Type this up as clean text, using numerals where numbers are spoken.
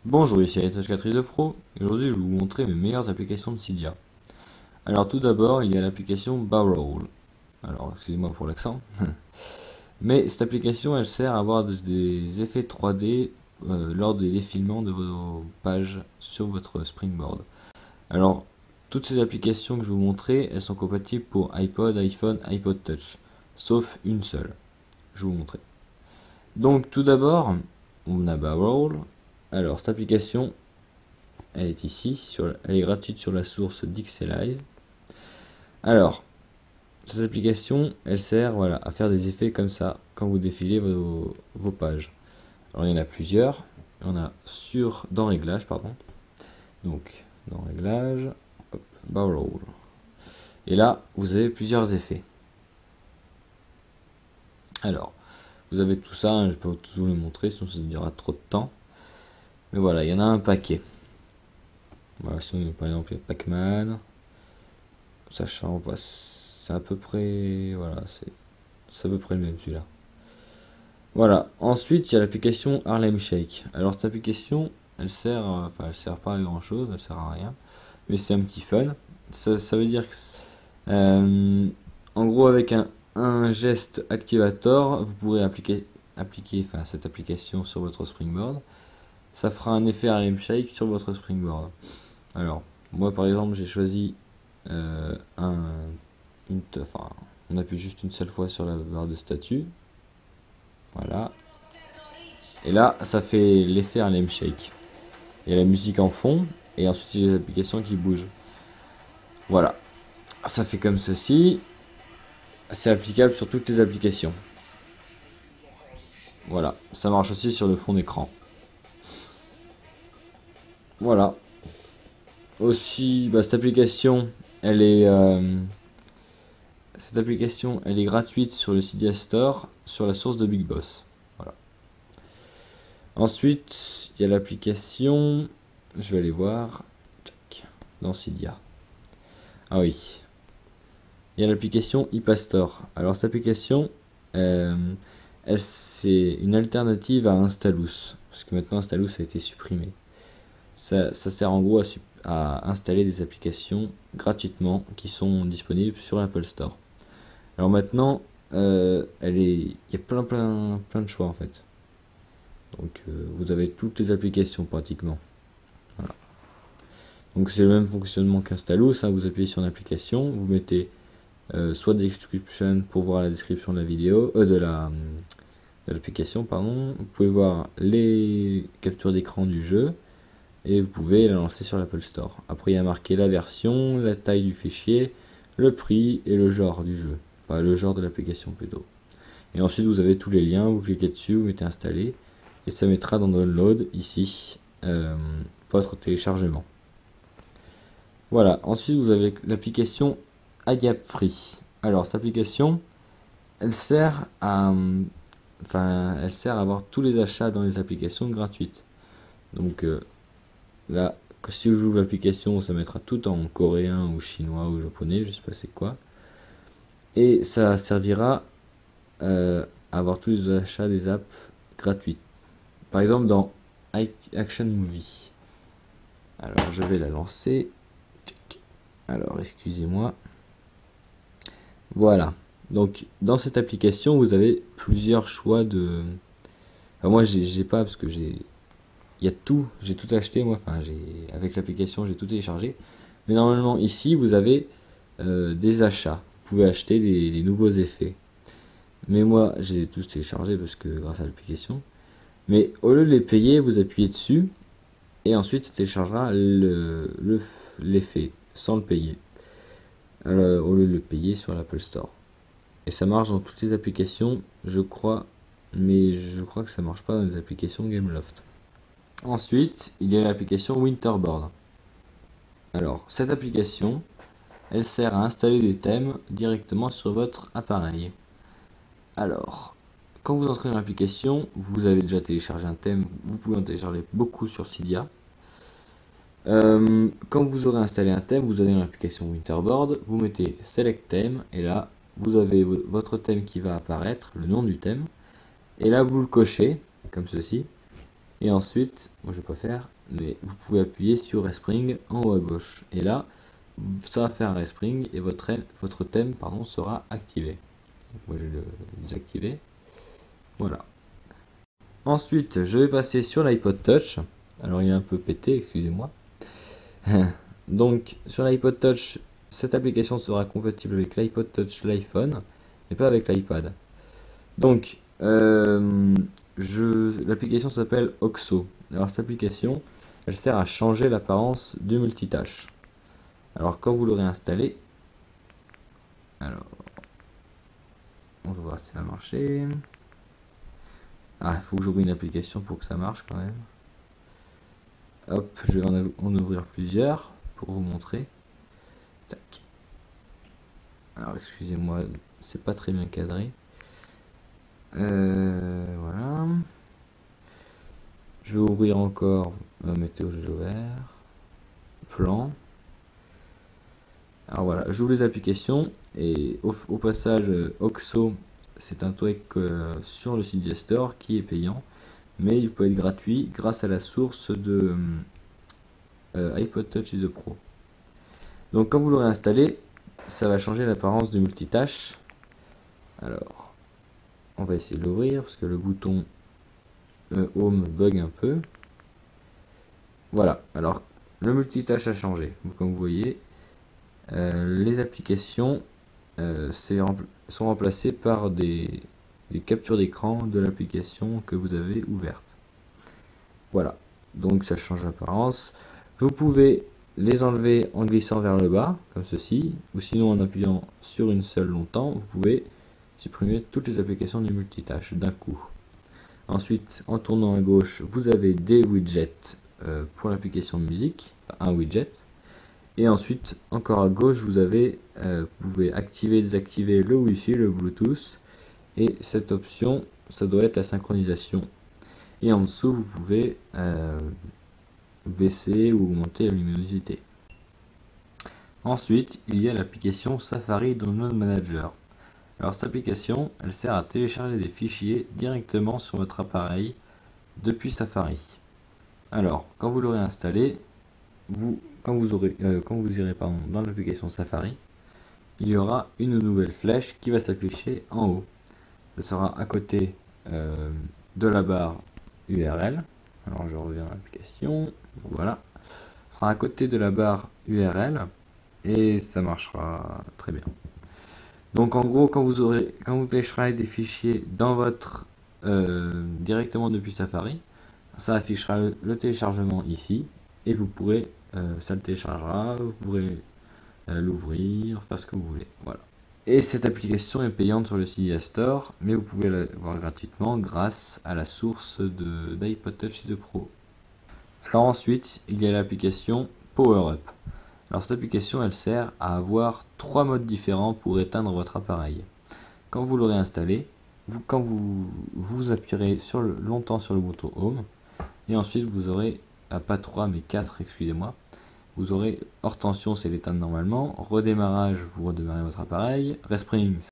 Bonjour, ici Heritage4 Pro, et aujourd'hui je vais vous montrer mes meilleures applications de Cydia. Alors tout d'abord, il y a l'application Barroll. Alors excusez-moi pour l'accent. Mais cette application, elle sert à avoir des effets 3D lors des défilements de vos pages sur votre Springboard. Alors, toutes ces applications que je vais vous montrer, elles sont compatibles pour iPod, iPhone, iPod Touch. Sauf une seule. Je vais vous montrer. Donc tout d'abord, on a Barroll. Alors cette application, elle est ici, elle est gratuite sur la source Dixelize. Alors, cette application, elle sert voilà, à faire des effets comme ça quand vous défilez vos pages. Alors il y en a plusieurs. Il y en a dans Réglages, pardon. Donc, dans Réglages, hop, Barroll. Et là, vous avez plusieurs effets. Alors, vous avez tout ça, hein, je ne vais pas tout vous le montrer, sinon ça durera trop de temps. Mais voilà, il y en a un paquet. Voilà, par exemple, il y a Pac-Man. Sachant, c'est à peu près, voilà, c'est à peu près le même celui-là. Voilà. Ensuite, il y a l'application Harlem Shake. Alors cette application, elle sert, enfin, elle sert pas à grand chose, elle sert à rien, mais c'est un petit fun. Ça veut dire que, en gros, avec un geste activator, vous pourrez appliquer, enfin, cette application sur votre Springboard. Ça fera un effet Harlem Shake sur votre Springboard. Alors, moi par exemple, j'ai choisi enfin, on appuie juste une seule fois sur la barre de statut. Voilà. Et là, ça fait l'effet Harlem Shake. Il y a la musique en fond, et ensuite il y a les applications qui bougent. Voilà. Ça fait comme ceci. C'est applicable sur toutes les applications. Voilà. Ça marche aussi sur le fond d'écran. Voilà. Aussi, cette application, elle est gratuite sur le Cydia Store, sur la source de Big Boss. Voilà. Ensuite, il y a l'application, je vais aller voir, dans Cydia. Ah oui. Il y a l'application iPastor. Alors cette application, c'est une alternative à Installous, parce que maintenant Installous a été supprimé. Ça sert en gros à installer des applications gratuitement qui sont disponibles sur l'Apple Store. Alors maintenant, il y a plein de choix en fait. Donc vous avez toutes les applications pratiquement. Voilà. Donc c'est le même fonctionnement qu'Installous, hein. Vous appuyez sur une application, vous mettez soit description pour voir la description de la vidéo, de l'application, pardon. Vous pouvez voir les captures d'écran du jeu et vous pouvez la lancer sur l'Apple Store. Après il y a marqué la version, la taille du fichier, le prix et le genre du jeu. Enfin le genre de l'application plutôt. Et ensuite vous avez tous les liens, vous cliquez dessus, vous mettez installer et ça mettra dans Download ici votre téléchargement. Voilà, ensuite vous avez l'application Adiap Free. Alors cette application, elle sert à avoir tous les achats dans les applications gratuites. Donc là, si j'ouvre l'application, ça mettra tout en coréen ou chinois ou japonais, je sais pas c'est quoi. Et ça servira à avoir tous les achats des apps gratuites. Par exemple dans Action Movie. Alors je vais la lancer. Alors excusez-moi. Voilà. Donc dans cette application, vous avez plusieurs choix de. Enfin, moi j'ai pas parce que il y a tout, j'ai tout acheté moi. Enfin avec l'application j'ai tout téléchargé. Mais normalement ici vous avez des achats. Vous pouvez acheter les nouveaux effets. Mais moi je les ai tous téléchargés parce que grâce à l'application. Mais au lieu de les payer, vous appuyez dessus et ensuite ça téléchargera l'effet sans le payer. Au lieu de le payer sur l'Apple Store. Et ça marche dans toutes les applications, je crois, mais je crois que ça marche pas dans les applications Gameloft. Ensuite, il y a l'application Winterboard. Alors, cette application, elle sert à installer des thèmes directement sur votre appareil. Alors, quand vous entrez dans l'application, vous avez déjà téléchargé un thème, vous pouvez en télécharger beaucoup sur Cydia. Quand vous aurez installé un thème, vous allez dans l'application Winterboard, vous mettez Select Theme, et là, vous avez votre thème qui va apparaître, le nom du thème, et là, vous le cochez, comme ceci, et ensuite, moi je vais pas faire, mais vous pouvez appuyer sur Respring en haut à gauche. Et là, ça va faire un Respring et votre thème sera activé. Donc moi je vais le désactiver. Voilà. Ensuite, je vais passer sur l'iPod Touch. Alors il est un peu pété, excusez-moi. Donc sur l'iPod Touch, cette application sera compatible avec l'iPod Touch, l'iPhone, mais pas avec l'iPad. Donc l'application s'appelle Oxo. Alors cette application, elle sert à changer l'apparence du multitâche. Alors quand vous l'aurez installé, alors on va voir si ça va marcher. Ah, il faut que j'ouvre une application pour que ça marche quand même. Hop, je vais en ouvrir plusieurs pour vous montrer. Tac. Alors excusez-moi, c'est pas très bien cadré. Voilà. Je vais ouvrir encore météo vert, plan. Alors voilà, j'ouvre les applications et au passage Oxo, c'est un truc sur le Cydia Store qui est payant, mais il peut être gratuit grâce à la source de iPod Touch The Pro. Donc quand vous l'aurez installé, ça va changer l'apparence du multitâche. Alors, on va essayer de l'ouvrir parce que le bouton Home bug un peu. Voilà, alors le multitâche a changé. Comme vous voyez, les applications sont remplacées par des captures d'écran de l'application que vous avez ouverte. Voilà, donc ça change l'apparence. Vous pouvez les enlever en glissant vers le bas, comme ceci, ou sinon en appuyant sur une seule longtemps, vous pouvez supprimer toutes les applications du multitâche d'un coup. Ensuite, en tournant à gauche, vous avez des widgets pour l'application de musique, un widget. Et ensuite, encore à gauche, vous pouvez activer et désactiver le Wi-Fi, le Bluetooth. Et cette option, ça doit être la synchronisation. Et en dessous, vous pouvez baisser ou augmenter la luminosité. Ensuite, il y a l'application Safari Download Manager. Alors cette application, elle sert à télécharger des fichiers directement sur votre appareil depuis Safari. Alors, quand vous l'aurez installé, quand vous irez dans l'application Safari, il y aura une nouvelle flèche qui va s'afficher en haut. Ce sera à côté de la barre URL. Alors je reviens à l'application, voilà. Ce sera à côté de la barre URL et ça marchera très bien. Donc en gros, quand vous téléchargerez des fichiers dans votre directement depuis Safari, ça affichera le téléchargement ici et vous pourrez, ça le téléchargera, vous pourrez l'ouvrir, faire ce que vous voulez. Voilà. Et cette application est payante sur le Cydia Store, mais vous pouvez la voir gratuitement grâce à la source d'iPod Touch The Pro. Alors ensuite, il y a l'application Power Up. Alors cette application, elle sert à avoir 3 modes différents pour éteindre votre appareil. Quand vous l'aurez installé, quand vous appuierez longtemps sur le bouton Home, et ensuite vous aurez, pas 3 mais 4, excusez-moi, vous aurez hors tension, c'est l'éteindre normalement, redémarrage, vous redémarrez votre appareil, Respring,